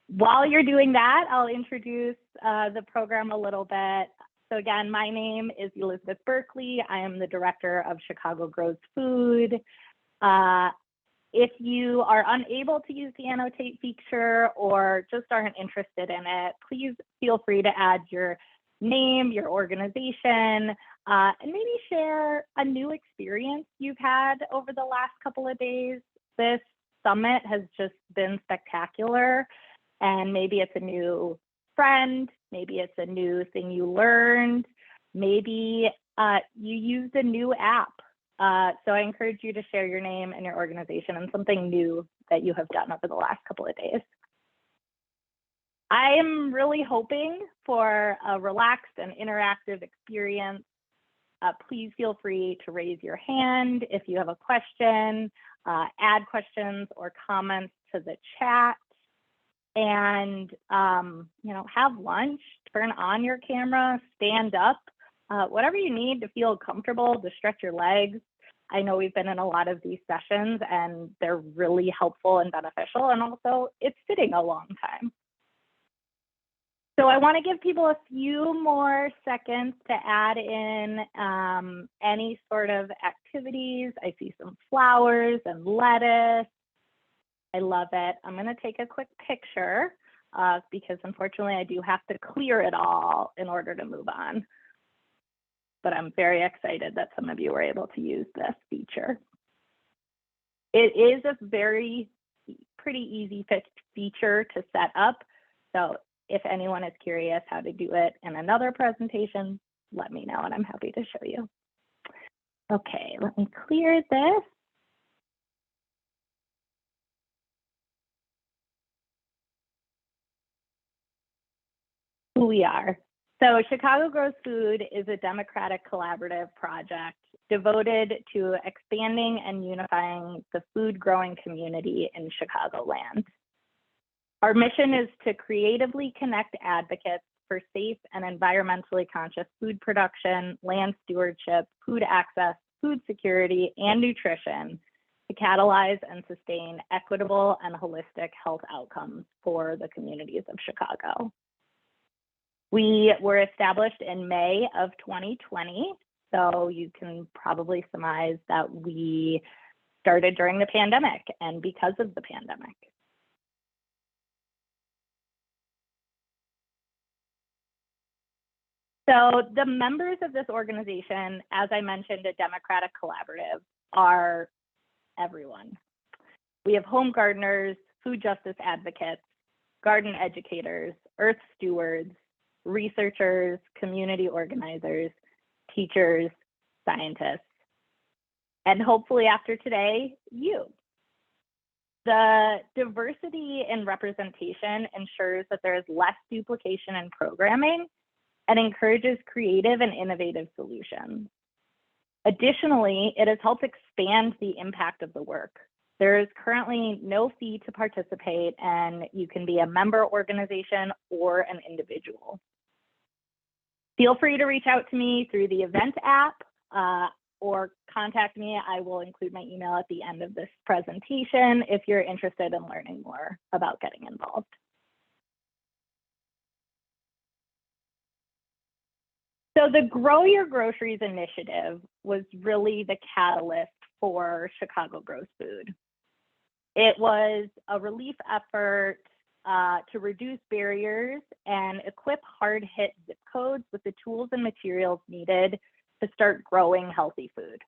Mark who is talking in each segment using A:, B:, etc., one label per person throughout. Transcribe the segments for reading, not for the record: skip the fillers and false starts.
A: While you're doing that, I'll introduce the program a little bit. So again, my name is Elizabeth Berkeley. I am the director of Chicago Grows Food. If you are unable to use the annotate feature or just aren't interested in it, please feel free to add your name, your organization, and maybe share a new experience you've had over the last couple of days. This summit has just been spectacular, and maybe it's a new friend, maybe it's a new thing you learned, maybe you used a new app. So I encourage you to share your name and your organization and something new that you have done over the last couple of days. I am really hoping for a relaxed and interactive experience. Please feel free to raise your hand if you have a question, add questions or comments to the chat, and have lunch, turn on your camera, stand up, whatever you need to feel comfortable, to stretch your legs. I know we've been in a lot of these sessions and they're really helpful and beneficial, and also it's sitting a long time. So I want to give people a few more seconds to add in any sort of activities. I see some flowers and lettuce. I love it. I'm going to take a quick picture because unfortunately I do have to clear it all in order to move on. But I'm very excited that some of you were able to use this feature. It is a pretty easy feature to set up. So if anyone is curious how to do it in another presentation, let me know and I'm happy to show you. Okay, let me clear this. Who we are. So Chicago Grows Food is a democratic collaborative project devoted to expanding and unifying the food growing community in Chicagoland. Our mission is to creatively connect advocates for safe and environmentally conscious food production, land stewardship, food access, food security, and nutrition to catalyze and sustain equitable and holistic health outcomes for the communities of Chicago. We were established in May of 2020, so you can probably surmise that we started during the pandemic and because of the pandemic. So the members of this organization, as I mentioned, a democratic collaborative, are everyone. We have home gardeners, food justice advocates, garden educators, earth stewards, researchers, community organizers, teachers, scientists, and hopefully after today, you. The diversity in representation ensures that there is less duplication in programming and encourages creative and innovative solutions. Additionally, it has helped expand the impact of the work. There is currently no fee to participate, and you can be a member organization or an individual. Feel free to reach out to me through the event app or contact me. I will include my email at the end of this presentation if you're interested in learning more about getting involved. So the Grow Your Groceries initiative was really the catalyst for Chicago Grows Food. It was a relief effort to reduce barriers and equip hard-hit zip codes with the tools and materials needed to start growing healthy food.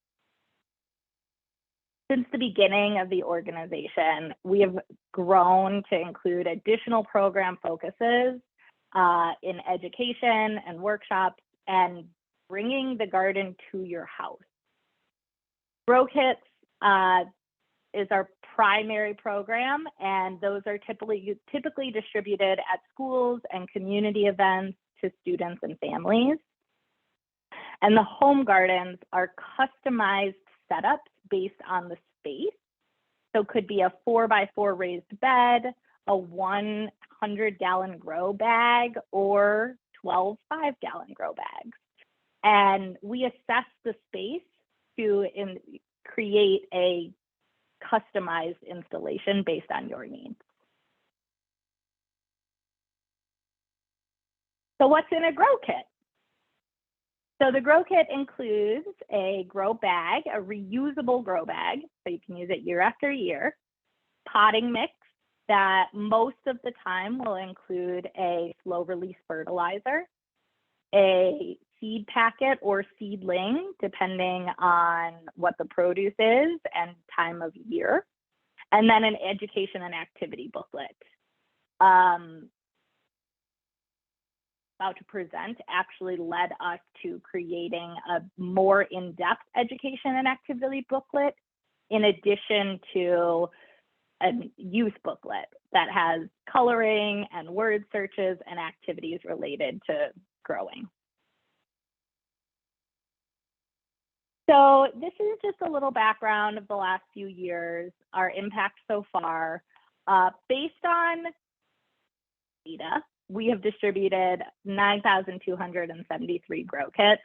A: Since the beginning of the organization, we have grown to include additional program focuses in education and workshops and bringing the garden to your house. Grow Kits is our primary program, and those are typically distributed at schools and community events to students and families. And the home gardens are customized setups based on the space. So it could be a 4x4 raised bed, a 100-gallon grow bag, or 12 5-gallon grow bags. And we assess the space to create a customized installation based on your needs. So what's in a grow kit? So the grow kit includes a grow bag, a reusable grow bag, so you can use it year after year, potting mix that most of the time will include a slow release fertilizer, a seed packet or seedling, depending on what the produce is and time of year, and then an education and activity booklet. About to present actually led us to creating a more in-depth education and activity booklet, in addition to a youth booklet that has coloring and word searches and activities related to growing. So this is just a little background of the last few years, our impact so far. Based on data, we have distributed 9,273 grow kits.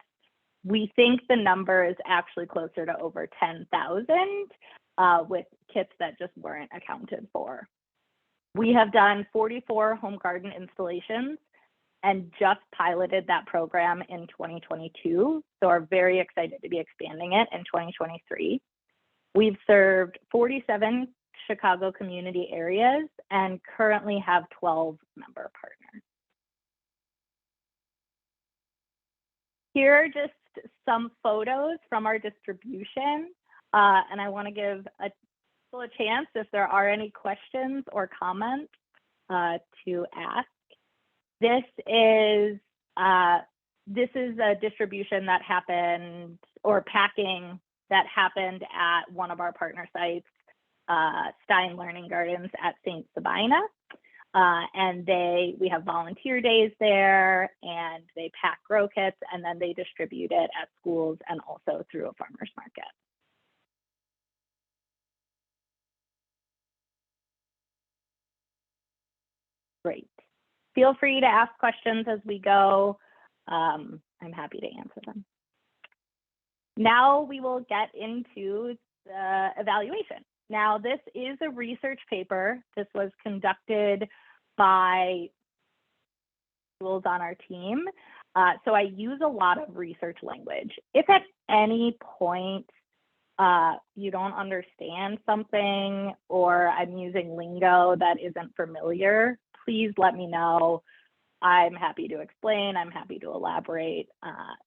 A: We think the number is actually closer to over 10,000 with kits that just weren't accounted for. We have done 44 home garden installations and just piloted that program in 2022, so are very excited to be expanding it in 2023. We've served 47 Chicago community areas and currently have 12 member partners. Here are just some photos from our distribution, and I want to give a chance if there are any questions or comments to ask. This is a distribution that happened, or packing that happened at one of our partner sites, Stein Learning Gardens at St. Sabina. And we have volunteer days there, and they pack grow kits, and then they distribute it at schools and also through a farmer's market. Great. Feel free to ask questions as we go. I'm happy to answer them. Now we will get into the evaluation. Now, this is a research paper. This was conducted by tools on our team. So I use a lot of research language. If at any point you don't understand something or I'm using lingo that isn't familiar, please let me know. I'm happy to explain. I'm happy to elaborate.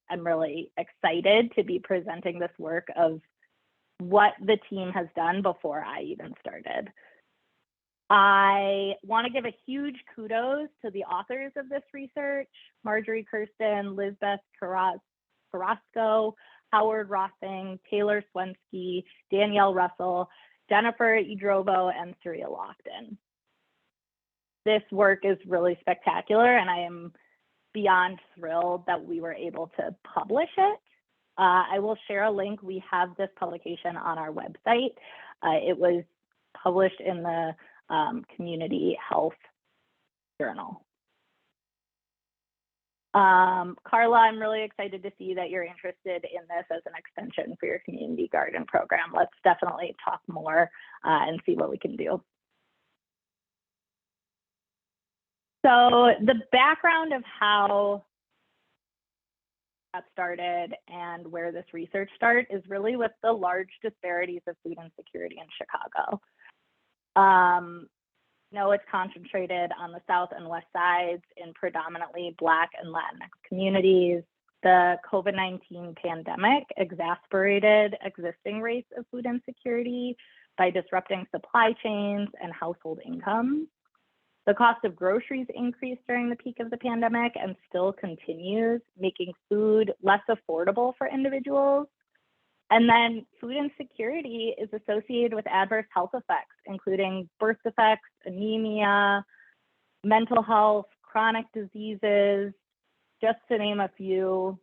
A: I'm really excited to be presenting this work of what the team has done before I even started. I want to give a huge kudos to the authors of this research: Marjorie Kirsten, Lizbeth Carrasco, Howard Rossing, Taylor Swensky, Danielle Russell, Jennifer Idrovo, and Surya Lockton. This work is really spectacular, and I am beyond thrilled that we were able to publish it. I will share a link. We have this publication on our website. It was published in the Community Health Journal. Carla, I'm really excited to see that you're interested in this as an extension for your community garden program. Let's definitely talk more and see what we can do. So the background of how that started and where this research started is really with the large disparities of food insecurity in Chicago. It's concentrated on the south and west sides in predominantly Black and Latinx communities. The COVID-19 pandemic exacerbated existing rates of food insecurity by disrupting supply chains and household incomes. The cost of groceries increased during the peak of the pandemic and still continues, making food less affordable for individuals. And then food insecurity is associated with adverse health effects, including birth defects, anemia, mental health, chronic diseases, just to name a few.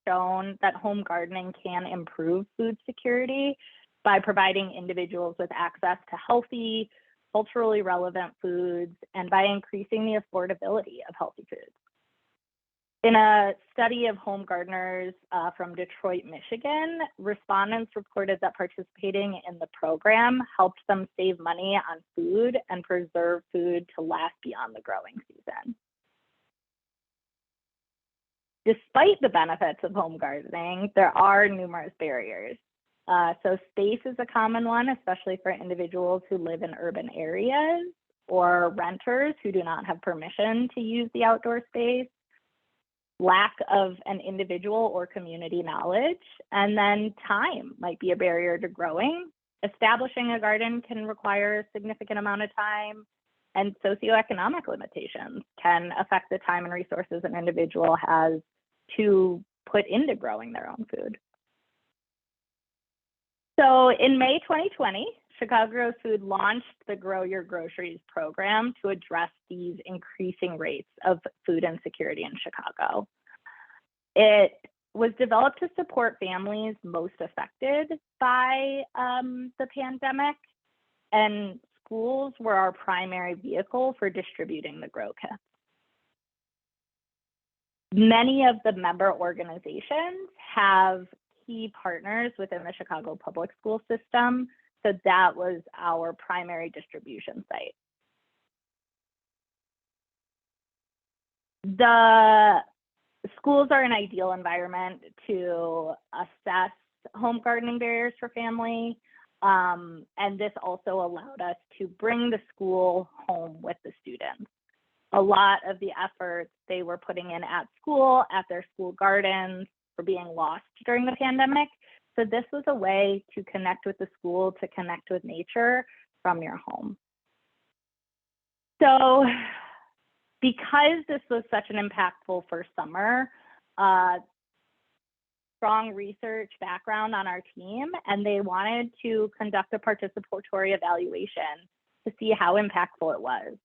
A: Shown that home gardening can improve food security by providing individuals with access to healthy, culturally relevant foods, and by increasing the affordability of healthy foods. In a study of home gardeners from Detroit, Michigan, respondents reported that participating in the program helped them save money on food and preserve food to last beyond the growing season. Despite the benefits of home gardening, there are numerous barriers. So space is a common one, especially for individuals who live in urban areas or renters who do not have permission to use the outdoor space. Lack of an individual or community knowledge, and then time might be a barrier to growing. Establishing a garden can require a significant amount of time, and socioeconomic limitations can affect the time and resources an individual has to put into growing their own food. So in May 2020, Chicago Grows Food launched the Grow Your Groceries program to address these increasing rates of food insecurity in Chicago. It was developed to support families most affected by the pandemic, and schools were our primary vehicle for distributing the grow kits. Many of the member organizations have key partners within the Chicago public school system, so that was our primary distribution site. The schools are an ideal environment to assess home gardening barriers for family, and this also allowed us to bring the school home with the students. A lot of the efforts they were putting in at school, at their school gardens, were being lost during the pandemic. So this was a way to connect with the school, to connect with nature from your home. So because this was such an impactful first summer, strong research background on our team, and they wanted to conduct a participatory evaluation to see how impactful it was.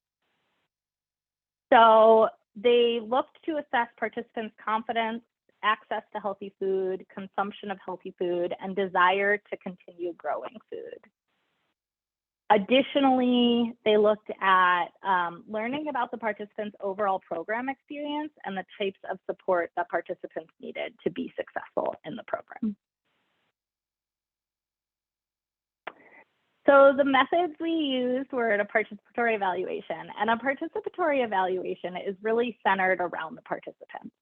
A: So they looked to assess participants' confidence, access to healthy food, consumption of healthy food, and desire to continue growing food. Additionally, they looked at learning about the participants' overall program experience and the types of support that participants needed to be successful in the program. So the methods we used were a participatory evaluation, and a participatory evaluation is really centered around the participants.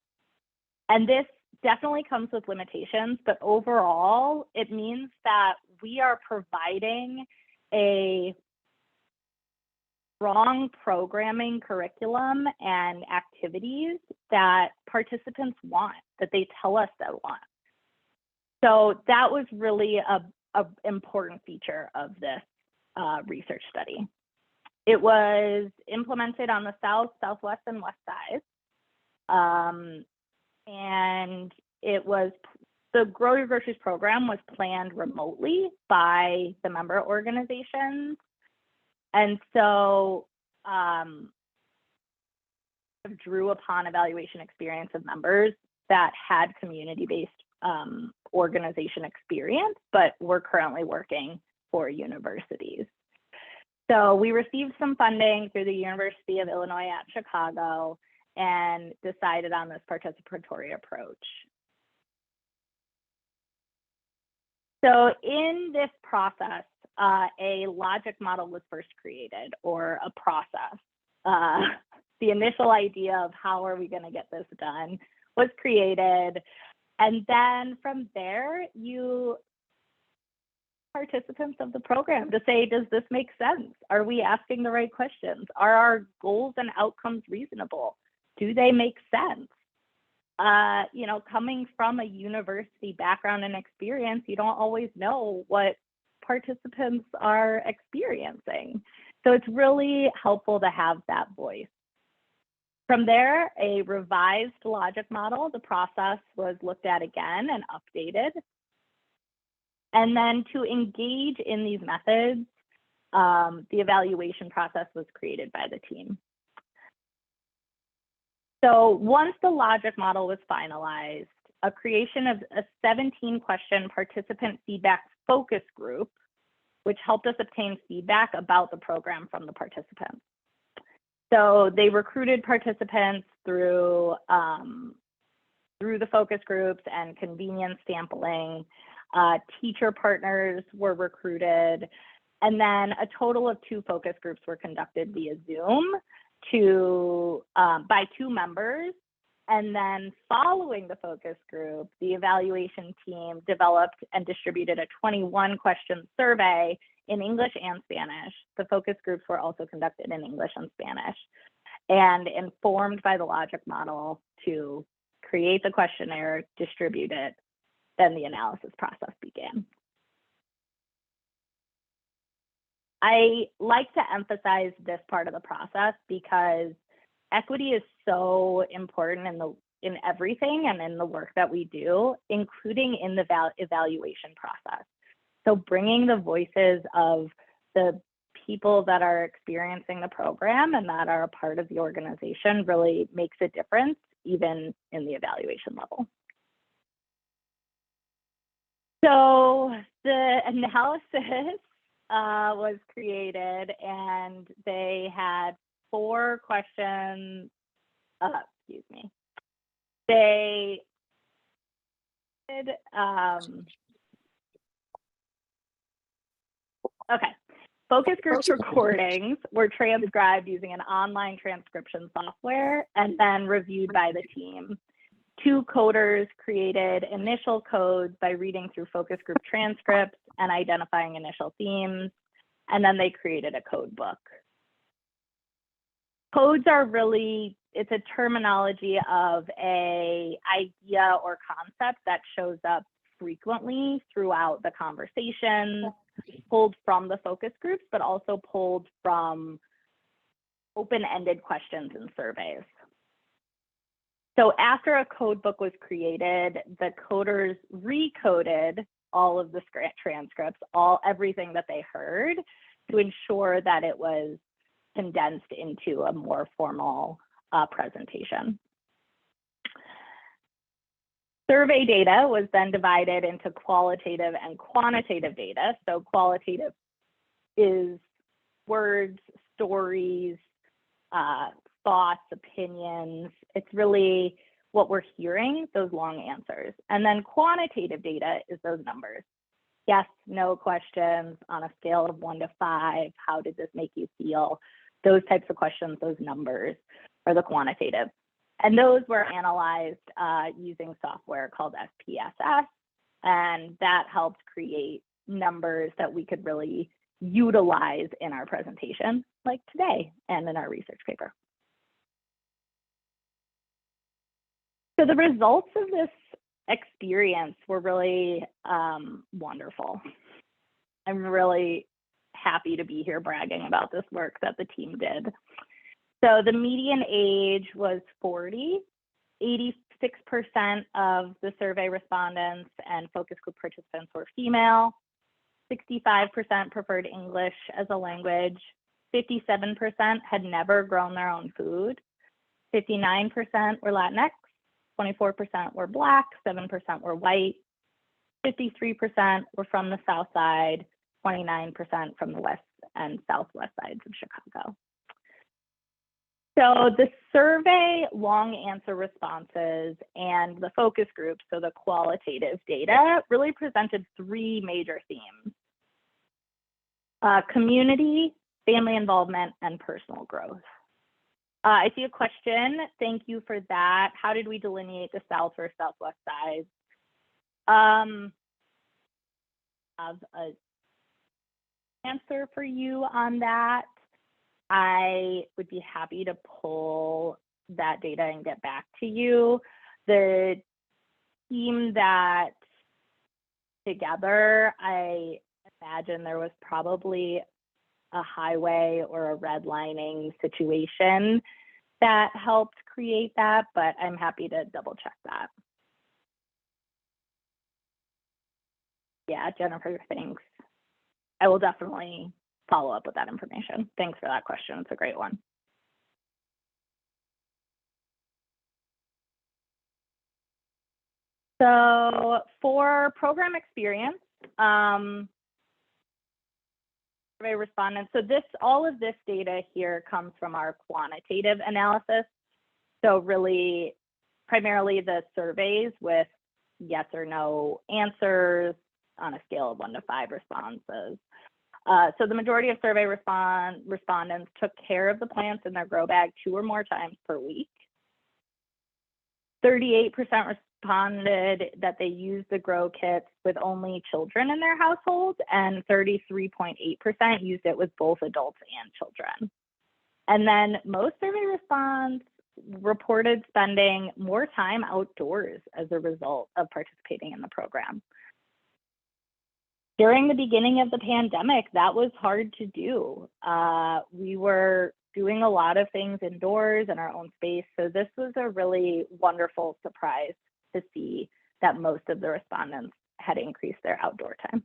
A: And this definitely comes with limitations, but overall, it means that we are providing a strong programming curriculum and activities that participants want, that they tell us they want. So that was really an important feature of this research study. It was implemented on the south, southwest, and west sides. And the Grow Your Groceries program was planned remotely by the member organizations. And so drew upon evaluation experience of members that had community-based organization experience, but we're currently working for universities. So we received some funding through the University of Illinois at Chicago and decided on this participatory approach. So in this process, a logic model was first created, or a process. The initial idea of how are we going to get this done was created. And then from there, you participants of the program to say, does this make sense? Are we asking the right questions? Are our goals and outcomes reasonable? Do they make sense? You know, coming from a university background and experience, you don't always know what participants are experiencing. So it's really helpful to have that voice. From there, a revised logic model, the process was looked at again and updated. And then to engage in these methods, the evaluation process was created by the team. So once the logic model was finalized, a creation of a 17-question participant feedback focus group, which helped us obtain feedback about the program from the participants. So they recruited participants through through the focus groups and convenience sampling. Teacher partners were recruited, and then a total of 2 focus groups were conducted via Zoom by 2 members. And then following the focus group, the evaluation team developed and distributed a 21-question survey in English and Spanish. The focus groups were also conducted in English and Spanish, and informed by the logic model to create the questionnaire, distribute it, then the analysis process began. I like to emphasize this part of the process because equity is so important in everything and in the work that we do, including in the evaluation process. So bringing the voices of the people that are experiencing the program and that are a part of the organization really makes a difference, even in the evaluation level. So the analysis was created, and they had 4 questions. Excuse me. They did. Okay. Focus group recordings were transcribed using an online transcription software and then reviewed by the team. 2 coders created initial codes by reading through focus group transcripts and identifying initial themes, and then they created a code book. Codes are really, it's a terminology of an idea or concept that shows up frequently throughout the conversation, pulled from the focus groups, but also pulled from open-ended questions and surveys. So after a code book was created, the coders recoded all of the transcripts, everything that they heard, to ensure that it was condensed into a more formal presentation. Survey data was then divided into qualitative and quantitative data. So qualitative is words, stories, thoughts, opinions. It's really what we're hearing, those long answers. And then quantitative data is those numbers. Yes, no questions on a scale of 1 to 5. How did this make you feel? Those types of questions, those numbers are the quantitative. And those were analyzed using software called SPSS, and that helped create numbers that we could really utilize in our presentation, like today, and in our research paper. So the results of this experience were really wonderful. I'm really happy to be here bragging about this work that the team did. So the median age was 40. 86% of the survey respondents and focus group participants were female. 65% preferred English as a language. 57% had never grown their own food. 59% were Latinx. 24% were Black. 7% were white. 53% were from the South Side. 29% from the West and Southwest sides of Chicago. So the survey long answer responses and the focus group, so the qualitative data, really presented 3 major themes: community, family involvement, and personal growth. I see a question. Thank you for that. How did we delineate the South or Southwest sides? I have an answer for you on that. I would be happy to pull that data and get back to you. The team that together, I imagine there was probably a highway or a redlining situation that helped create that, but I'm happy to double check that. Yeah, Jennifer, thanks. I will definitely follow up with that information. Thanks for that question. It's a great one. So for program experience, survey respondents, so all of this data here comes from our quantitative analysis. So really primarily the surveys with yes or no answers on a scale of 1 to 5 responses. So the majority of survey respondents took care of the plants in their grow bag 2 or more times per week. 38% responded that they used the grow kits with only children in their household, and 33.8% used it with both adults and children. And then most survey response reported spending more time outdoors as a result of participating in the program. During the beginning of the pandemic, that was hard to do. We were doing a lot of things indoors in our own space, so this was a really wonderful surprise to see that most of the respondents had increased their outdoor time.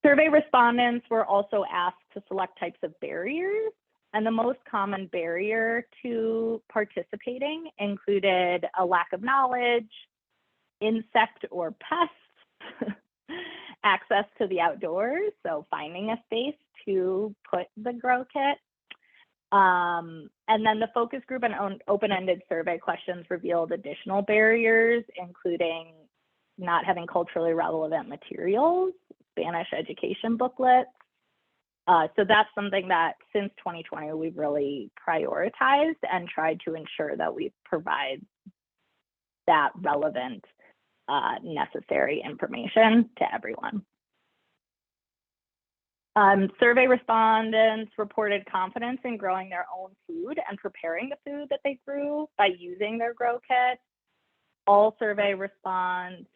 A: Survey respondents were also asked to select types of barriers, and the most common barrier to participating included a lack of knowledge, insect or pest, access to the outdoors, so finding a space to put the grow kit. And then the focus group and open-ended survey questions revealed additional barriers, including not having culturally relevant materials, Spanish education booklets. So that's something that since 2020, we've really prioritized and tried to ensure that we provide that relevant, necessary information to everyone. Survey respondents reported confidence in growing their own food and preparing the food that they grew by using their grow kit. All survey respondents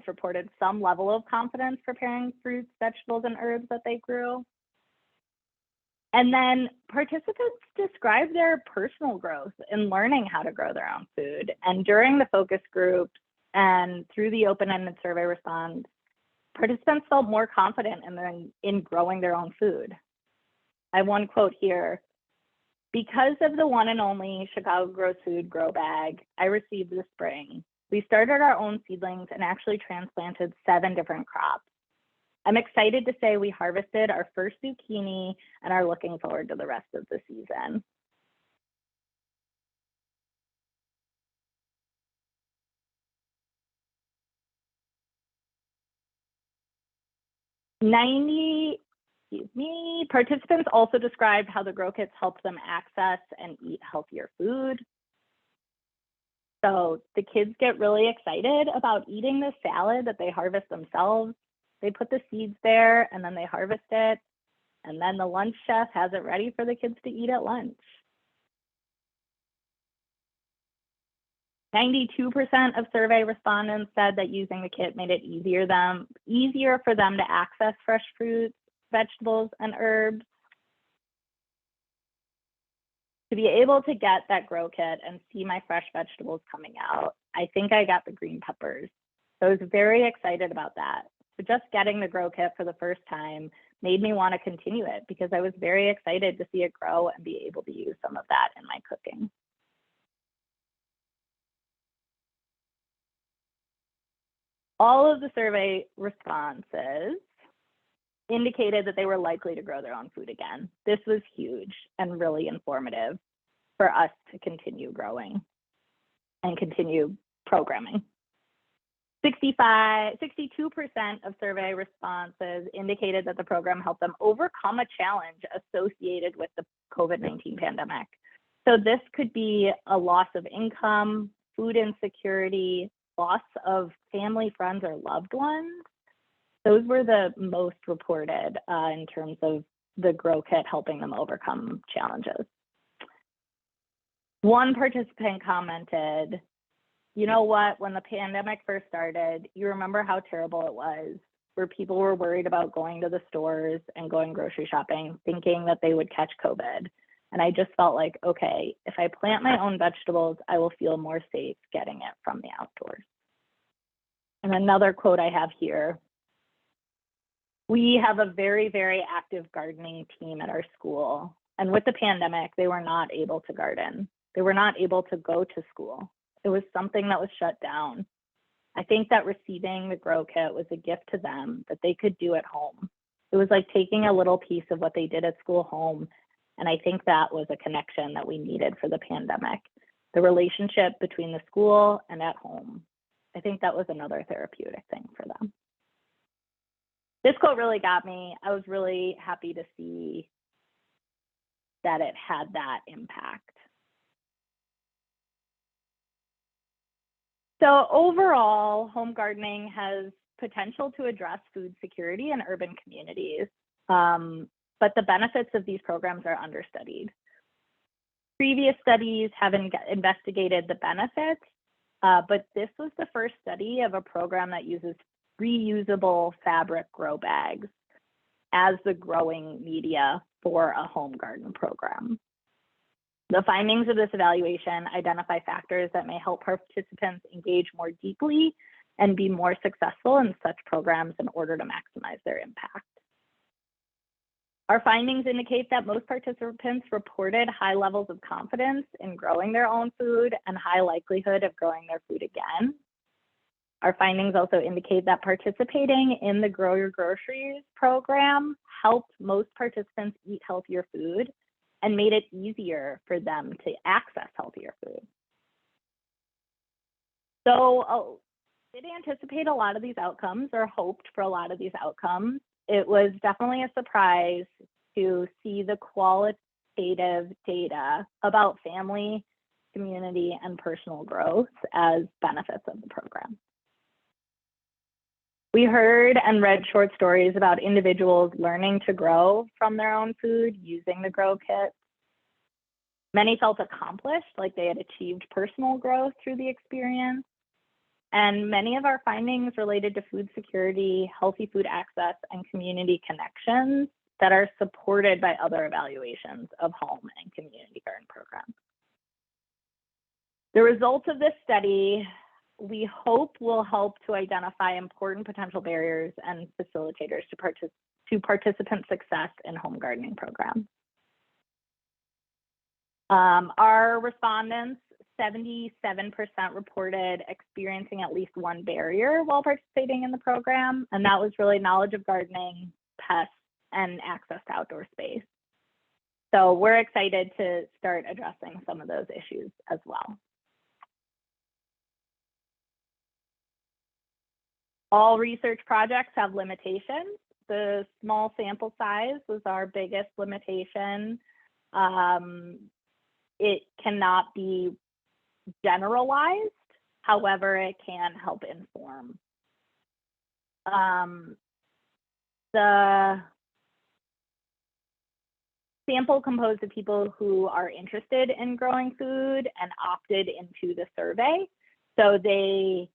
A: reported some level of confidence preparing fruits, vegetables, and herbs that they grew. And then participants described their personal growth in learning how to grow their own food. And during the focus group and through the open-ended survey response, participants felt more confident in growing their own food. I have one quote here. "Because of the one and only Chicago Grows Food grow bag I received this spring, we started our own seedlings and actually transplanted 7 different crops. I'm excited to say we harvested our first zucchini and are looking forward to the rest of the season." Participants also described how the grow kits helped them access and eat healthier food. So the kids get really excited about eating the salad that they harvest themselves. They put the seeds there and then they harvest it. And then the lunch chef has it ready for the kids to eat at lunch. 92% of survey respondents said that using the kit made it easier for them to access fresh fruits, vegetables, and herbs. To be able to get that grow kit and see my fresh vegetables coming out, I think I got the green peppers. So I was very excited about that. So just getting the grow kit for the first time made me want to continue it because I was very excited to see it grow and be able to use some of that in my cooking. All of the survey responses indicated that they were likely to grow their own food again. This was huge and really informative for us to continue growing and continue programming. 62% of survey responses indicated that the program helped them overcome a challenge associated with the COVID-19 pandemic. So this could be a loss of income, food insecurity, loss of family, friends, or loved ones. Those were the most reported in terms of the grow kit helping them overcome challenges. One participant commented, "You know what, when the pandemic first started, you remember how terrible it was, where people were worried about going to the stores and going grocery shopping, thinking that they would catch COVID. And I just felt like, okay, if I plant my own vegetables, I will feel more safe getting it from the outdoors." And another quote I have here, "We have a very, very active gardening team at our school. And with the pandemic, they were not able to garden. They were not able to go to school. It was something that was shut down. I think that receiving the grow kit was a gift to them that they could do at home. It was like taking a little piece of what they did at school home And I think that was a connection that we needed for the pandemic, the relationship between the school and at home. I think that was another therapeutic thing for them. This quote really got me. I was really happy to see that it had that impact. So overall, home gardening has potential to address food security in urban communities, but the benefits of these programs are understudied. Previous studies have investigated the benefits, but this was the first study of a program that uses reusable fabric grow bags as the growing media for a home garden program. The findings of this evaluation identify factors that may help participants engage more deeply and be more successful in such programs in order to maximize their impact. Our findings indicate that most participants reported high levels of confidence in growing their own food and high likelihood of growing their food again. Our findings also indicate that participating in the Grow Your Groceries program helped most participants eat healthier food and made it easier for them to access healthier food. So did anticipate a lot of these outcomes or hoped for a lot of these outcomes. It was definitely a surprise to see the qualitative data about family, community, and personal growth as benefits of the program. We heard and read short stories about individuals learning to grow from their own food using the Grow Kit. Many felt accomplished, like they had achieved personal growth through the experience. And many of our findings related to food security, healthy food access, and community connections that are supported by other evaluations of home and community garden programs. The results of this study, we hope, will help to identify important potential barriers and facilitators to participant success in home gardening programs. Our respondents, 77% reported experiencing at least one barrier while participating in the program, and that was really knowledge of gardening, pests, and access to outdoor space. So we're excited to start addressing some of those issues as well. All research projects have limitations. The small sample size was our biggest limitation. It cannot be generalized, however, it can help inform. The sample composed of people who are interested in growing food and opted into the survey, so they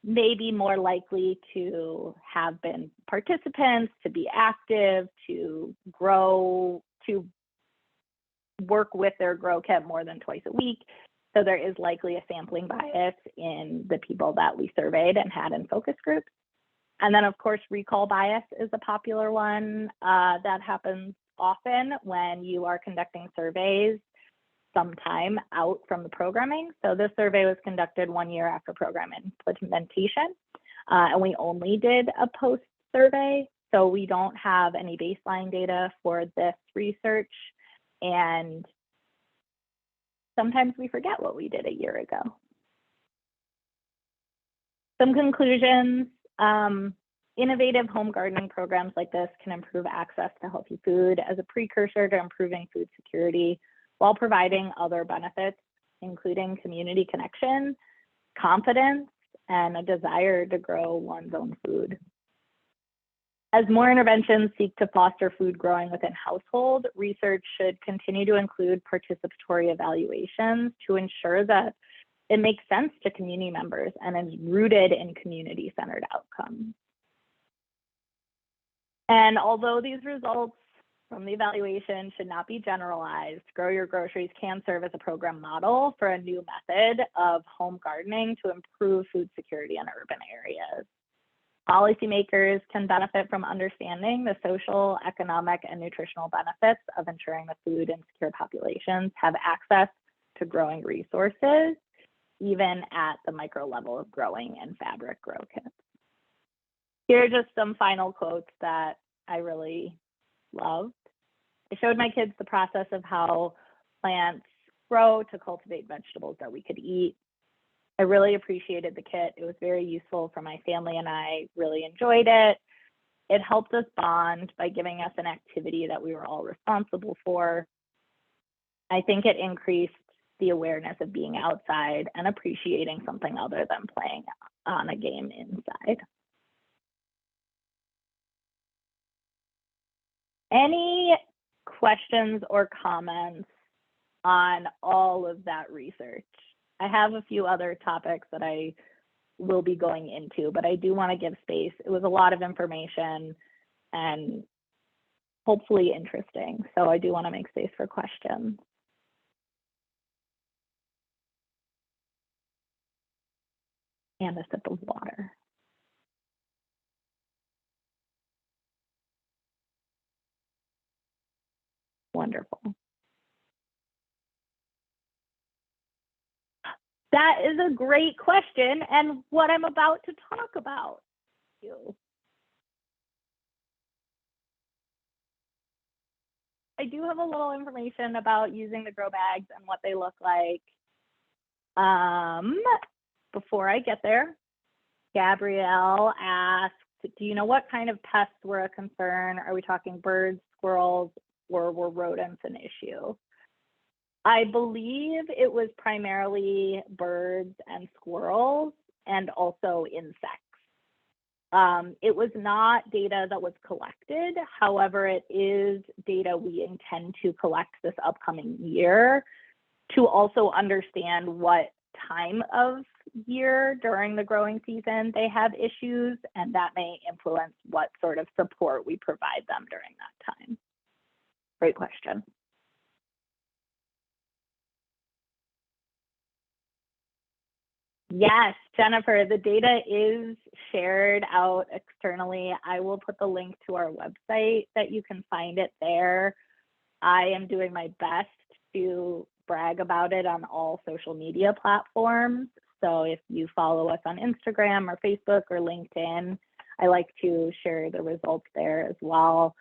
A: may be more likely to have been participants, to be active, to grow, to work with their Grow Kit more than twice a week. So there is likely a sampling bias in the people that we surveyed and had in focus groups. And then, of course, recall bias is a popular one that happens often when you are conducting surveys sometime out from the programming. So this survey was conducted 1 year after program implementation, and we only did a post survey. So we don't have any baseline data for this research. And sometimes we forget what we did a year ago. Some conclusions. Innovative home gardening programs like this can improve access to healthy food as a precursor to improving food security while providing other benefits, including community connection, confidence, and a desire to grow one's own food. As more interventions seek to foster food growing within household, research should continue to include participatory evaluations to ensure that it makes sense to community members and is rooted in community-centered outcomes. And although these results from the evaluation should not be generalized, Grow Your Groceries can serve as a program model for a new method of home gardening to improve food security in urban areas. Policymakers can benefit from understanding the social, economic, and nutritional benefits of ensuring that food insecure populations have access to growing resources, even at the micro level of growing and fabric grow kits. Here are just some final quotes that I really loved. I showed my kids the process of how plants grow to cultivate vegetables that we could eat. I really appreciated the kit. It was very useful for my family and I really enjoyed it. It helped us bond by giving us an activity that we were all responsible for. I think it increased the awareness of being outside and appreciating something other than playing on a game inside. Any questions or comments on all of that research? I have a few other topics that I will be going into, but I do want to give space. It was a lot of information and hopefully interesting. So I do want to make space for questions. And a sip of water. Wonderful. That is a great question, and what I'm about to talk about. I do have a little information about using the grow bags and what they look like. Before I get there, Gabrielle asked, do you know what kind of pests were a concern? Are we talking birds, squirrels, or were rodents an issue? I believe it was primarily birds and squirrels and also insects. It was not data that was collected. However, it is data we intend to collect this upcoming year to also understand what time of year during the growing season they have issues, and that may influence what sort of support we provide them during that time. Great question. Yes, Jennifer, the data is shared out externally. I will put the link to our website that you can find it there. I am doing my best to brag about it on all social media platforms. So if you follow us on Instagram or Facebook or LinkedIn, I like to share the results there as well.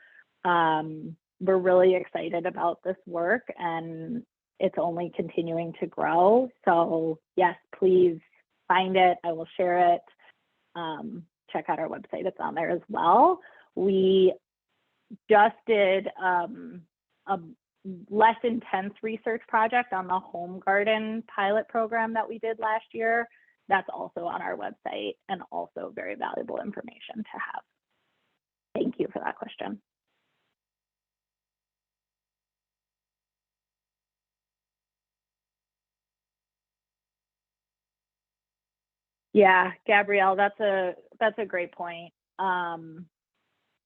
A: We're really excited about this work and it's only continuing to grow. So yes, please find it. I will share it. Check out our website. It's on there as well. We just did a less intense research project on the home garden pilot program that we did last year. That's also on our website and also very valuable information to have. Thank you for that question. Yeah, Gabrielle, that's a great point.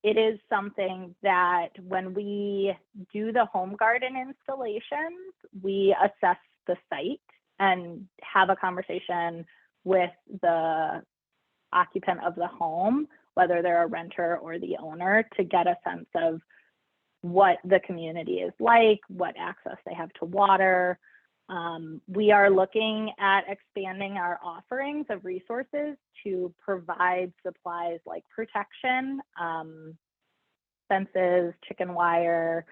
A: It is something that when we do the home garden installations, we assess the site and have a conversation with the occupant of the home, whether they're a renter or the owner, to get a sense of what the community is like, what access they have to water. We are looking at expanding our offerings of resources to provide supplies like protection, fences, chicken wire,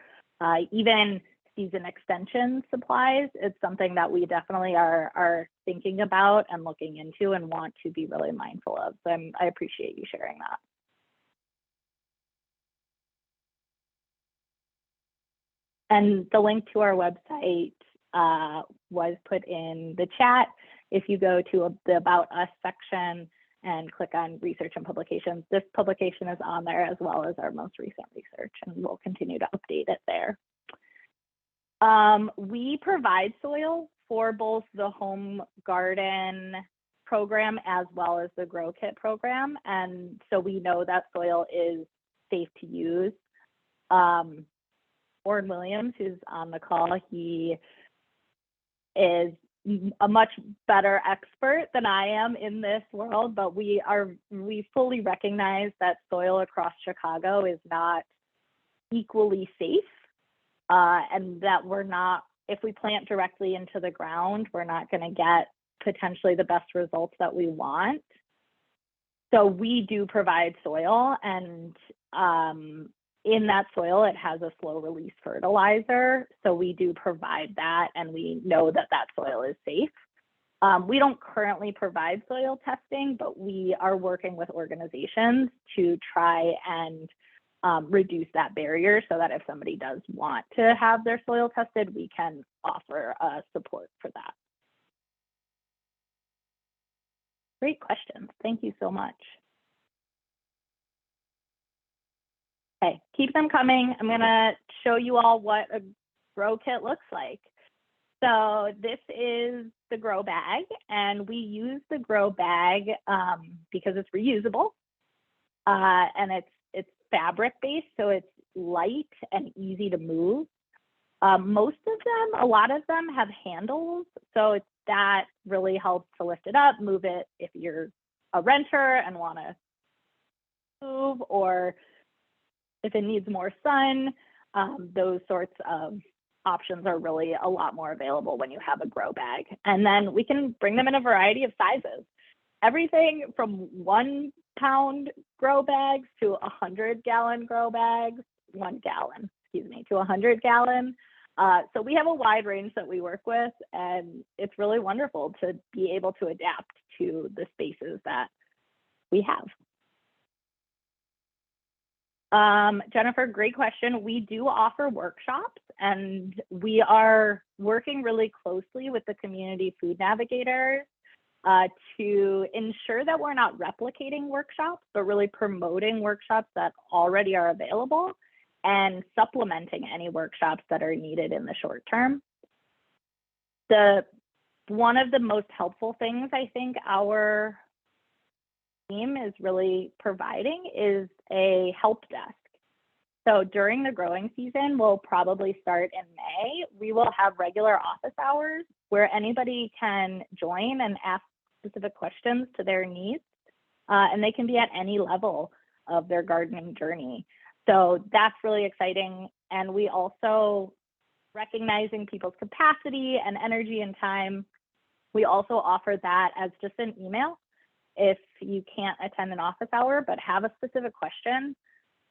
A: even season extension supplies. It's something that we definitely are thinking about and looking into and want to be really mindful of. So I appreciate you sharing that. And the link to our website was put in the chat. If you go to the About Us section and click on research and publications, this publication is on there as well as our most recent research, and we'll continue to update it there. We provide soil for both the home garden program as well as the Grow Kit program, and so we know that soil is safe to use. Warren Williams, who's on the call, he is a much better expert than I am in this world, but we fully recognize that soil across Chicago is not equally safe, and that if we plant directly into the ground, we're not going to get potentially the best results that we want. So we do provide soil, and in that soil, it has a slow release fertilizer. So we do provide that, and we know that that soil is safe. We don't currently provide soil testing, but we are working with organizations to try and reduce that barrier so that if somebody does want to have their soil tested, we can offer support for that. Great questions. Thank you so much. Okay, keep them coming. I'm gonna show you all what a grow kit looks like. So this is the grow bag, and we use the grow bag because it's reusable, and it's fabric based, so it's light and easy to move. Most of them, a lot of them have handles, so that really helps to lift it up, move it if you're a renter and want to move, or if it needs more sun. Those sorts of options are really a lot more available when you have a grow bag. And then we can bring them in a variety of sizes. Everything from 1 pound grow bags to 100-gallon grow bags, 1 gallon, excuse me, to 100 gallon. So we have a wide range that we work with, and it's really wonderful to be able to adapt to the spaces that we have. Jennifer, great question. We do offer workshops, and we are working really closely with the community food navigators to ensure that we're not replicating workshops, but really promoting workshops that already are available and supplementing any workshops that are needed in the short term. One of the most helpful things I think our team is really providing is a help desk. So during the growing season, we'll probably start in May. We will have regular office hours where anybody can join and ask specific questions to their needs, and they can be at any level of their gardening journey. So that's really exciting. And we also, recognizing people's capacity and energy and time, we also offer that as just an email. If you can't attend an office hour but have a specific question,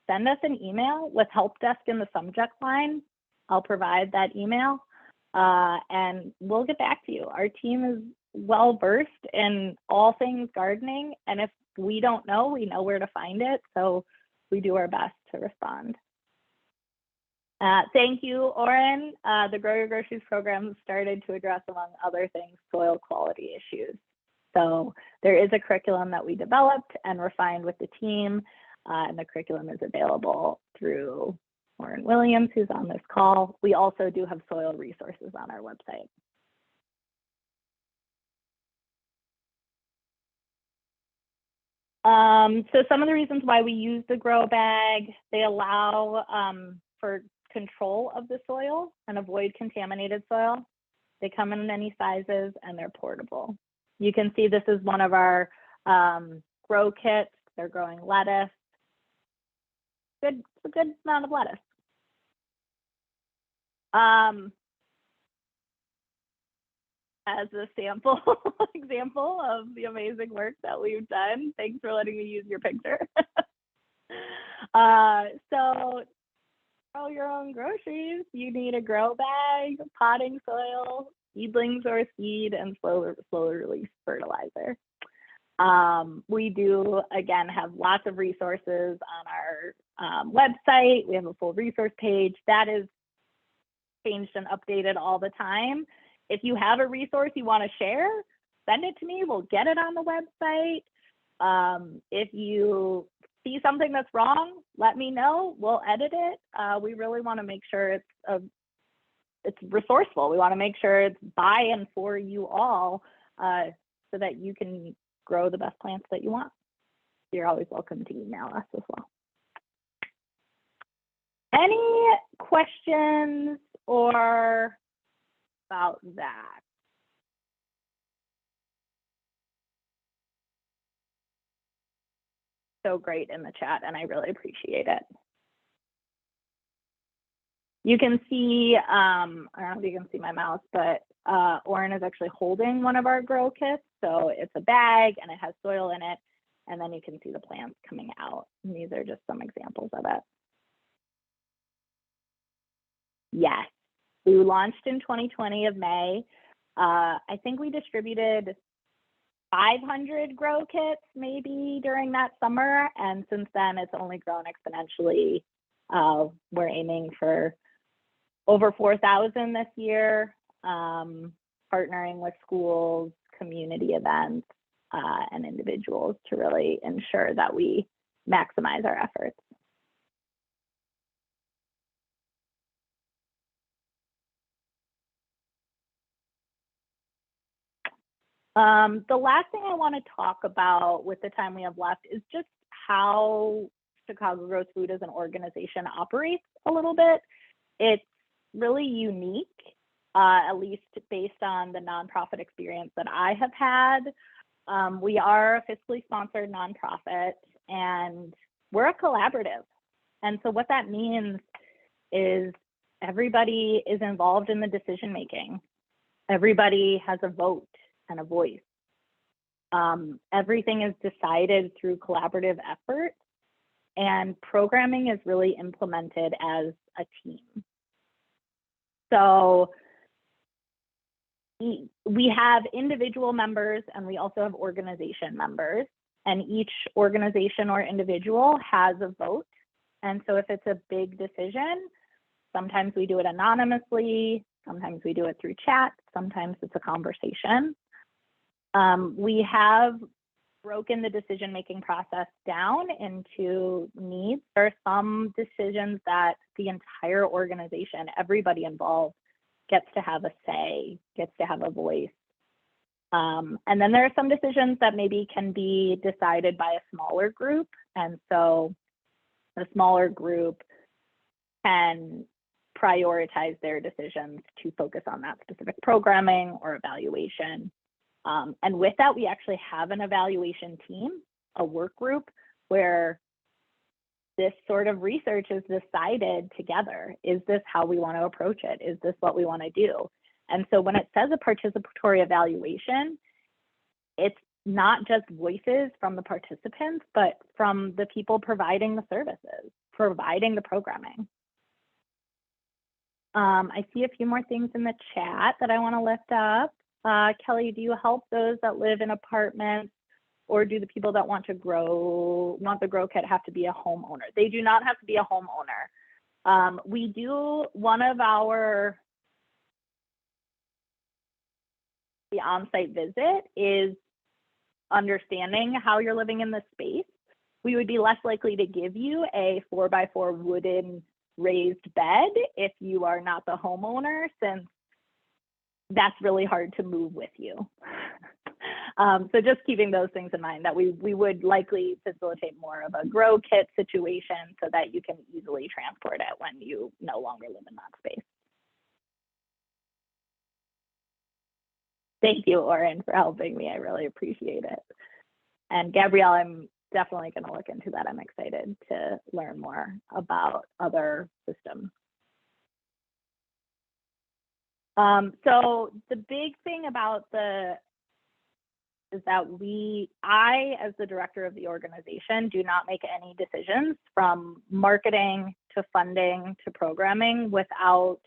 A: send us an email with help desk in the subject line. I'll provide that email and we'll get back to you. Our team is well versed in all things gardening, and if we don't know, we know where to find it. So we do our best to respond. Thank you, Oren. The Grow Your Groceries program started to address, among other things, soil quality issues. So there is a curriculum that we developed and refined with the team, and the curriculum is available through Oren Williams, who's on this call. We also do have soil resources on our website. So some of the reasons why we use the grow bag, they allow for control of the soil and avoid contaminated soil. They come in many sizes and they're portable. You can see this is one of our grow kits. They're growing lettuce. A good amount of lettuce. As a sample example of the amazing work that we've done. Thanks for letting me use your picture. So grow your own groceries. You need a grow bag, potting soil, seedlings or seed, and slow release fertilizer. We do, again, have lots of resources on our website. We have a full resource page that is changed and updated all the time. If you have a resource you want to share, send it to me. We'll get it on the website. If you see something that's wrong, let me know. We'll edit it. We really want to make sure it's resourceful. We want to make sure it's by and for you all, so that you can grow the best plants that you want. You're always welcome to email us as well. Any questions or about that? So great in the chat, and I really appreciate it. You can see, I don't know if you can see my mouse, but Oren is actually holding one of our grow kits. So it's a bag and it has soil in it, and then you can see the plants coming out. And these are just some examples of it. We launched in 2020 of May. I think we distributed 500 grow kits maybe during that summer, and since then it's only grown exponentially. We're aiming for over 4,000 this year, partnering with schools, community events, and individuals to really ensure that we maximize our efforts. The last thing I want to talk about with the time we have left is just how Chicago Grows Food as an organization operates a little bit. It's really unique, at least based on the nonprofit experience that I have had. We are a fiscally sponsored nonprofit, and we're a collaborative. And so what that means is everybody is involved in the decision making. Everybody has a vote and a voice. Everything is decided through collaborative effort, and programming is really implemented as a team. So we have individual members and we also have organization members, and each organization or individual has a vote. And so if it's a big decision, sometimes we do it anonymously, sometimes we do it through chat, sometimes it's a conversation. We have broken the decision-making process down into needs. There are some decisions that the entire organization, everybody involved, gets to have a say, gets to have a voice. And then there are some decisions that maybe can be decided by a smaller group. And so a smaller group can prioritize their decisions to focus on that specific programming or evaluation. And with that, we actually have an evaluation team, a work group, where this sort of research is decided together. Is this how we want to approach it? Is this what we want to do? And so when it says a participatory evaluation, it's not just voices from the participants, but from the people providing the services, providing the programming. I see a few more things in the chat that I want to lift up. Kelly, do you help those that live in apartments, or do the people that want the grow kit have to be a homeowner? They do not have to be a homeowner. We do, one of the on-site visit is understanding how you're living in the space. We would be less likely to give you a 4x4 wooden raised bed if you are not the homeowner, since that's really hard to move with you. So just keeping those things in mind, that we would likely facilitate more of a grow kit situation so that you can easily transport it when you no longer live in that space. Thank you, Oren, for helping me. I really appreciate it. And Gabrielle, I'm definitely going to look into that. I'm excited to learn more about other systems. So the big thing about is that I, as the director of the organization, do not make any decisions from marketing to funding to programming without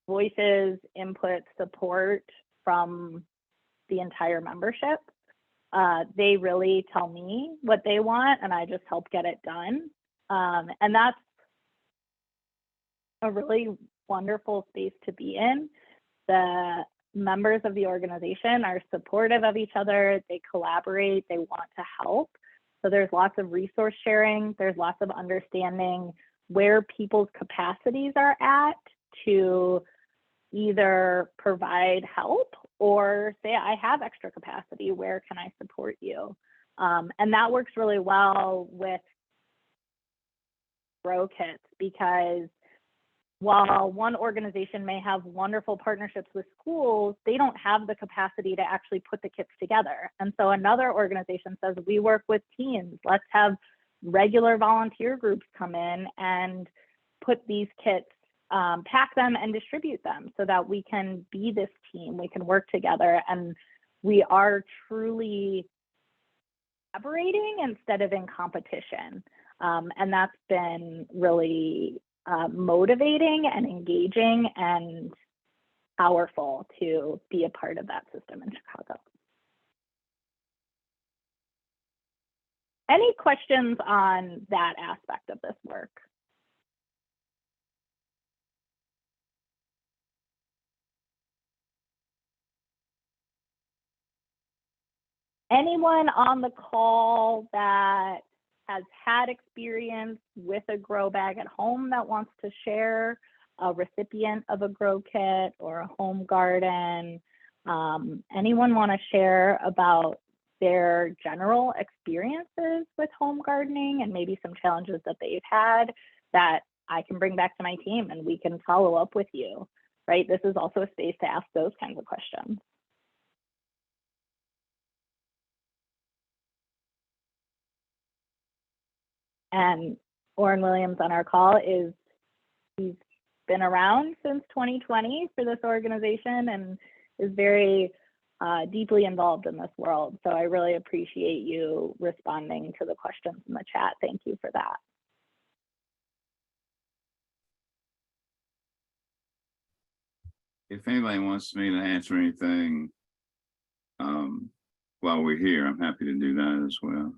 A: voices, input, support from the entire membership. They really tell me what they want, and I just help get it done. And that's a really wonderful space to be in. The members of the organization are supportive of each other. They collaborate. They want to help. So there's lots of resource sharing. There's lots of understanding where people's capacities are at to either provide help or say, I have extra capacity, where can I support you? And that works really well with grow kits, because while one organization may have wonderful partnerships with schools, they don't have the capacity to actually put the kits together. And so another organization says, we work with teams. Let's have regular volunteer groups come in and put these kits, pack them and distribute them so that we can be this team. We can work together, and we are truly collaborating instead of in competition. And that's been really motivating and engaging and powerful to be a part of that system in Chicago. Any questions on that aspect of this work? Anyone on the call that has had experience with a grow bag at home that wants to share, a recipient of a grow kit or a home garden? Anyone want to share about their general experiences with home gardening and maybe some challenges that they've had that I can bring back to my team and we can follow up with you, right? This is also a space to ask those kinds of questions. And Orrin Williams on our call he's been around since 2020 for this organization and is very deeply involved in this world. So I really appreciate you responding to the questions in the chat. Thank you for that.
B: If anybody wants me to answer anything while we're here, I'm happy to do that as well.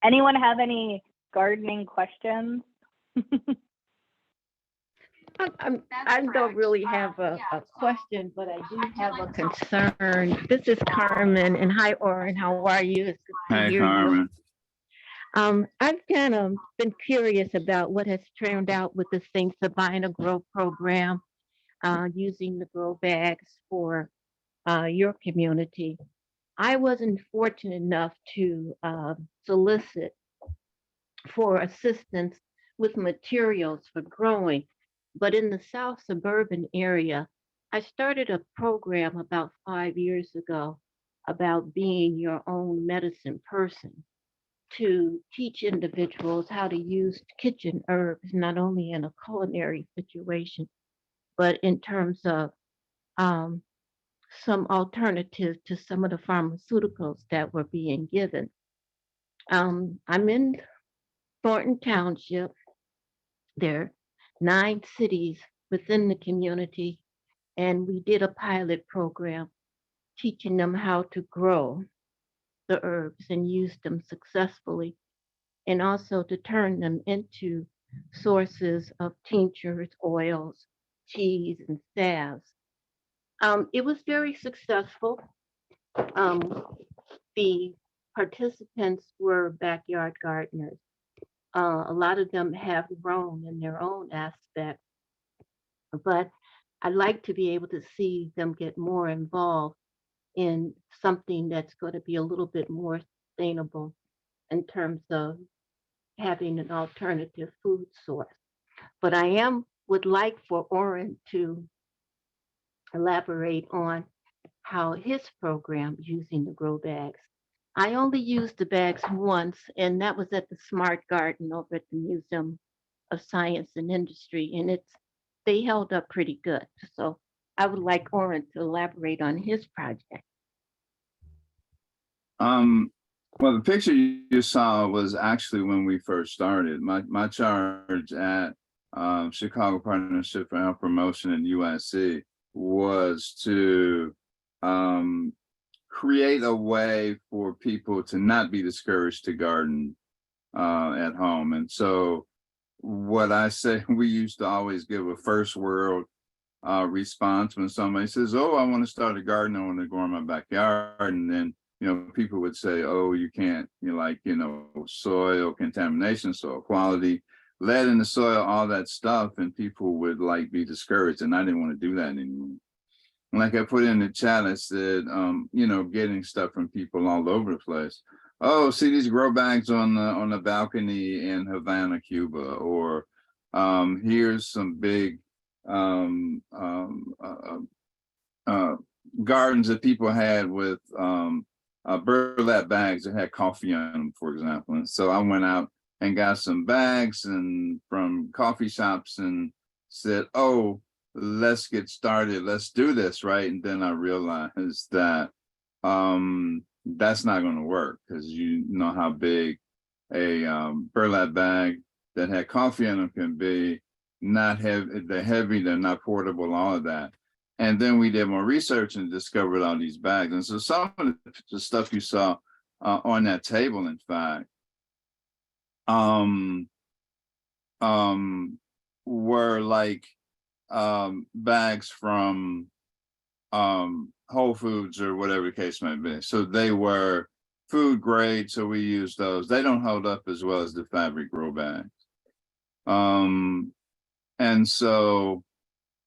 A: Anyone have any gardening questions?
C: I don't really have a question, but I do have a concern. This is Carmen, and hi, Orrin. How are you? It's good to hear
B: Carmen.
C: you. I've kind of been curious about what has turned out with the Think Sabina Grow program, using the grow bags for your community. I wasn't fortunate enough to solicit for assistance with materials for growing. But in the South suburban area, I started a program about 5 years ago about being your own medicine person to teach individuals how to use kitchen herbs, not only in a culinary situation, but in terms of some alternatives to some of the pharmaceuticals that were being given. I'm in Thornton Township. There are 9 cities within the community, and we did a pilot program teaching them how to grow the herbs and use them successfully, and also to turn them into sources of tinctures, oils, teas, and salves. It was very successful. The participants were backyard gardeners. A lot of them have grown in their own aspect, but I'd like to be able to see them get more involved in something that's going to be a little bit more sustainable in terms of having an alternative food source. But I would like for Orrin to elaborate on how his program using the grow bags. I only used the bags once, and that was at the Smart Garden over at the Museum of Science and Industry, and they held up pretty good. So I would like Orrin to elaborate on his project.
B: Well, the picture you saw was actually when we first started. My charge at Chicago Partnership for Health Promotion and USC was to create a way for people to not be discouraged to garden at home. And so what I say, we used to always give a first world response when somebody says, oh, I want to start a garden, I want to grow in my backyard. And then, people would say, oh, you can't, soil contamination, soil quality, lead in the soil, all that stuff. And people would be discouraged. And I didn't want to do that anymore. Like I put in the chat, I said, getting stuff from people all over the place. Oh, see these grow bags on the balcony in Havana, Cuba, or here's some big gardens that people had with burlap bags that had coffee on them, for example. And so I went out and got some bags and from coffee shops and said, oh, let's get started, let's do this, right? And then I realized that that's not going to work, because you know how big a burlap bag that had coffee in them can be not heavy, they're heavy, they're not portable, all of that. And then we did more research and discovered all these bags. And so some of the stuff you saw on that table, in fact, um, were like bags from Whole Foods or whatever the case might be. So they were food grade, so we use those. They don't hold up as well as the fabric grow bags. And so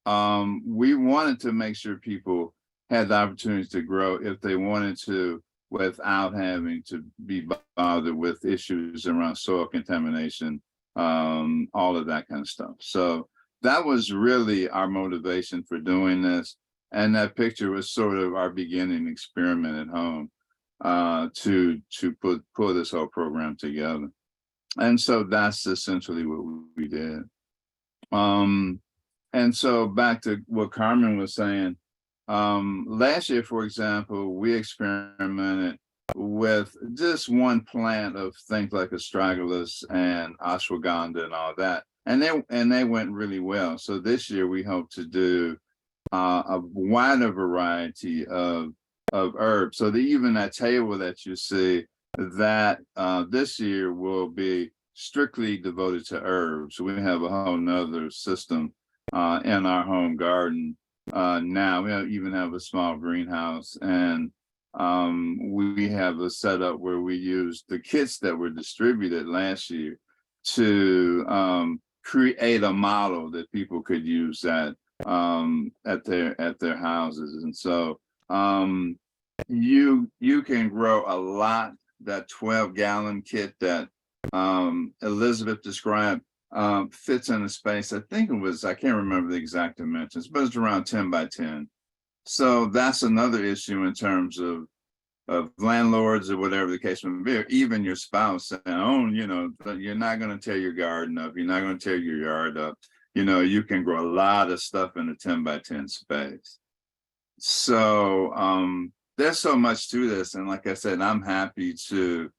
B: we wanted to make sure people had the opportunity to grow if they wanted to, without having to be bothered with issues around soil contamination, all of that kind of stuff. So that was really our motivation for doing this. And that picture was sort of our beginning experiment at home to pull this whole program together. And so that's essentially what we did. And so back to what Carmen was saying, last year, for example, we experimented with just one plant of things like astragalus and ashwagandha and all that, and they went really well. So this year we hope to do a wider variety of herbs. So that even that table that you see, that this year will be strictly devoted to herbs. So we have a whole nother system in our home garden. Now we even have a small greenhouse, and we have a setup where we use the kits that were distributed last year to create a model that people could use that at their houses. And so you can grow a lot. That 12-gallon kit that Elizabeth described fits in a space. I think it was, I can't remember the exact dimensions, but it's around 10 by 10. So that's another issue in terms of landlords or whatever the case may be, or even your spouse saying, oh, you're not going to tear your garden up. You're not going to tear your yard up. You can grow a lot of stuff in a 10 by 10 space. So there's so much to this. And like I said, I'm happy to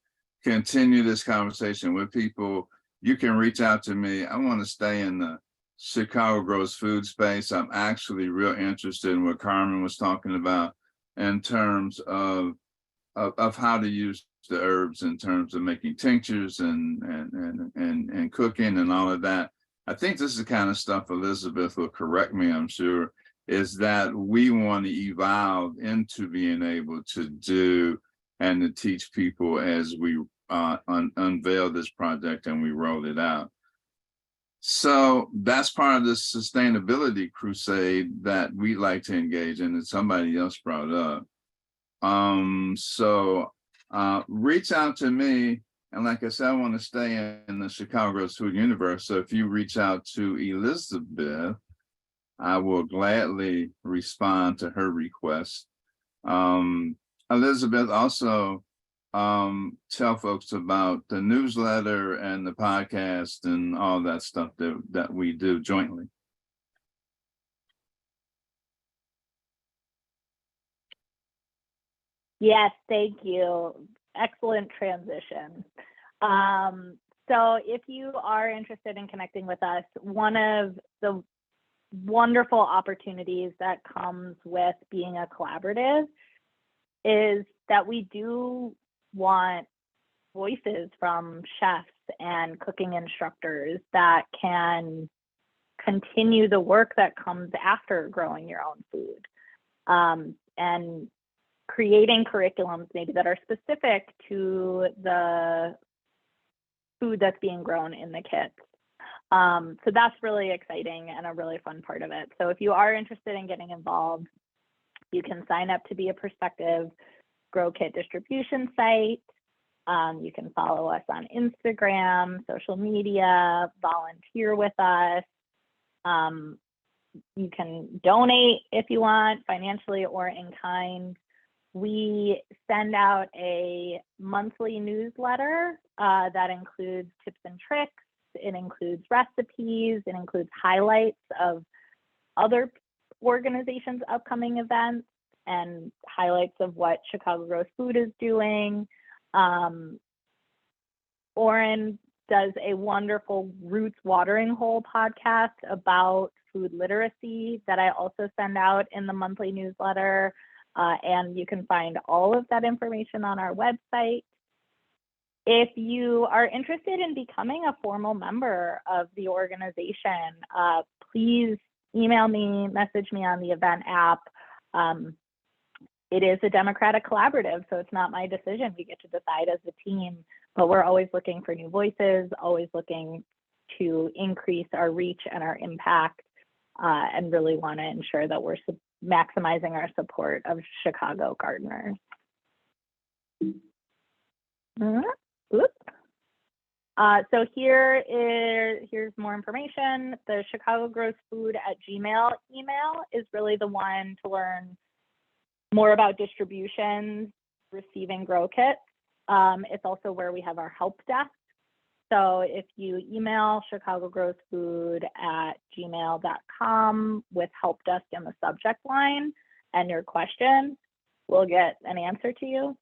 B: continue this conversation with people. You can reach out to me. I want to stay in the Chicago Grows food space. I'm actually real interested in what Carmen was talking about in terms of how to use the herbs in terms of making tinctures and cooking and all of that. I think this is the kind of stuff Elizabeth will correct me, I'm sure, is that we want to evolve into being able to do and to teach people as we unveil this project and we roll it out. So that's part of the sustainability crusade that we like to engage in, that somebody else brought up. So reach out to me. And like I said, I want to stay in the Chicago Grows food universe. So if you reach out to Elizabeth, I will gladly respond to her request. Elizabeth, also tell folks about the newsletter and the podcast and all that stuff that we do jointly.
A: Yes, thank you. Excellent transition. So if you are interested in connecting with us, one of the wonderful opportunities that comes with being a collaborative is that we do want voices from chefs and cooking instructors that can continue the work that comes after growing your own food, and creating curriculums maybe that are specific to the food that's being grown in the kits. So that's really exciting and a really fun part of it. So if you are interested in getting involved, you can sign up to be a prospective Grow Kit distribution site. You can follow us on Instagram, social media, volunteer with us. You can donate if you want, financially or in kind. We send out a monthly newsletter that includes tips and tricks. It includes recipes. It includes highlights of other organizations' upcoming events and highlights of what Chicago Grows Food is doing. Oren does a wonderful Roots Watering Hole podcast about food literacy that I also send out in the monthly newsletter. And you can find all of that information on our website. If you are interested in becoming a formal member of the organization, please email me, message me on the event app. It is a democratic collaborative, so it's not my decision. We get to decide as a team, but we're always looking for new voices, always looking to increase our reach and our impact, and really want to ensure that we're maximizing our support of Chicago gardeners. So here's more information. The Chicago Grows Food at Gmail email is really the one to learn more about distributions, receiving grow kits. It's also where we have our help desk. So if you email chicagogrowsfood@gmail.com with help desk in the subject line and your question, we'll get an answer to you.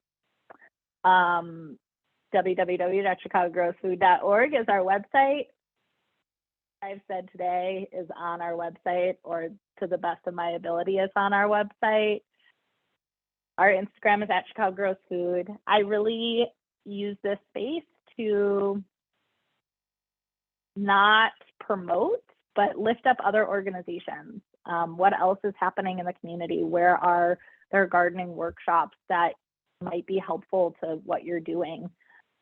A: www.chicagogrowsfood.org is our website. I've said today is on our website, or to the best of my ability is on our website. Our Instagram is @ChicagoGrowsFood. I really use this space to not promote, but lift up other organizations. What else is happening in the community? Where are there gardening workshops that might be helpful to what you're doing?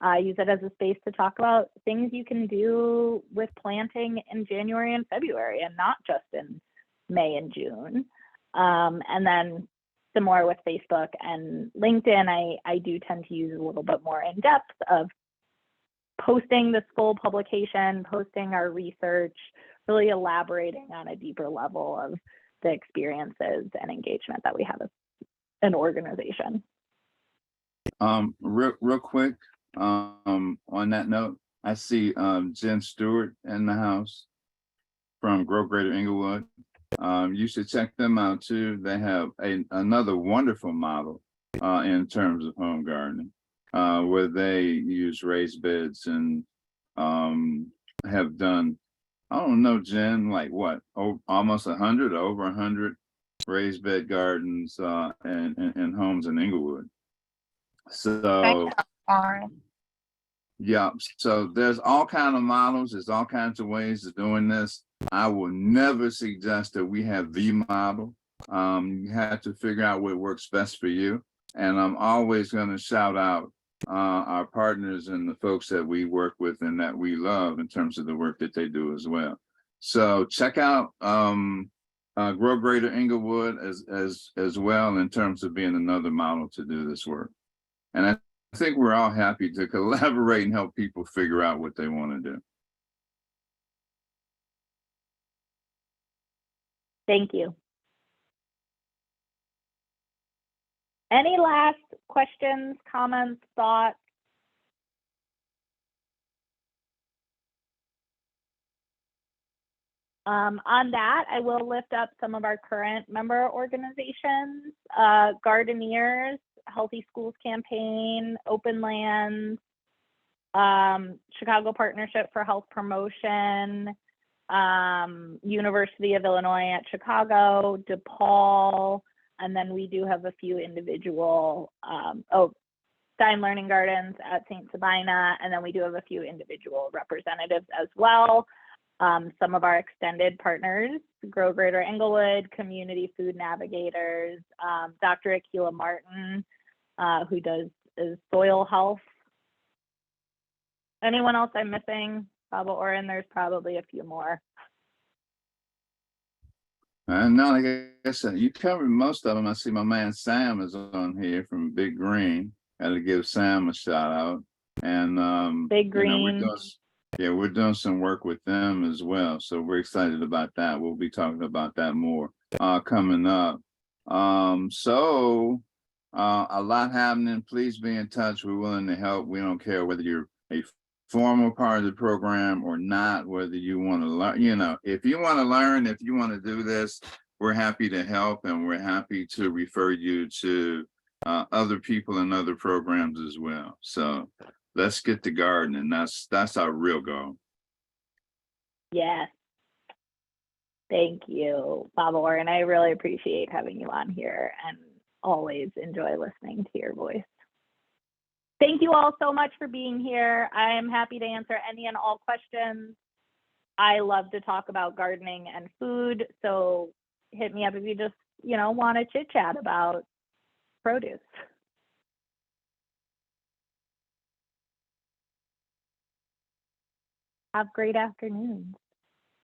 A: I use it as a space to talk about things you can do with planting in January and February, and not just in May and June. And then some more with Facebook and LinkedIn, I do tend to use a little bit more in depth of posting the full publication, posting our research, really elaborating on a deeper level of the experiences and engagement that we have as an organization.
B: Real quick, on that note, I see Jen Stewart in the house from Grow Greater Englewood. You should check them out too. They have another wonderful model in terms of home gardening, where they use raised beds and have done, I don't know, Jen, like what, almost 100, over 100 raised bed gardens and homes in Englewood. So yeah, so there's all kinds of models, there's all kinds of ways of doing this. I will never suggest that we have the model. You have to figure out what works best for you. And I'm always going to shout out our partners and the folks that we work with and that we love in terms of the work that they do as well. So check out Grow Greater Englewood as well in terms of being another model to do this work. And I think we're all happy to collaborate and help people figure out what they want to do.
A: Thank you. Any last questions, comments, thoughts? On that, I will lift up some of our current member organizations, Gardeneers, Healthy Schools Campaign, Open Lands, Chicago Partnership for Health Promotion, University of Illinois at Chicago, DePaul, and then we do have a few individual, Stein Learning Gardens at St. Sabina, and then we do have a few individual representatives as well. Some of our extended partners, Grow Greater Englewood, Community Food Navigators, Dr. Akila Martin, who does soil health. Anyone else I'm missing? Baba Oren, there's probably a few more.
B: No, like I said, you covered most of them. I see my man Sam is on here from Big Green. Got to give Sam a shout out. And
A: Big Green.
B: We're doing some work with them as well. So we're excited about that. We'll be talking about that more coming up. So a lot happening. Please be in touch. We're willing to help. We don't care whether you're a formal part of the program or not, whether you want to learn, if you want to learn, if you want to do this, we're happy to help, and we're happy to refer you to other people and other programs as well. So let's get to gardening. That's our real goal.
A: Yes. Thank you, Bob Warren. I really appreciate having you on here and always enjoy listening to your voice. Thank you all so much for being here. I am happy to answer any and all questions. I love to talk about gardening and food, so hit me up if you just, want to chit chat about produce. Have great afternoons.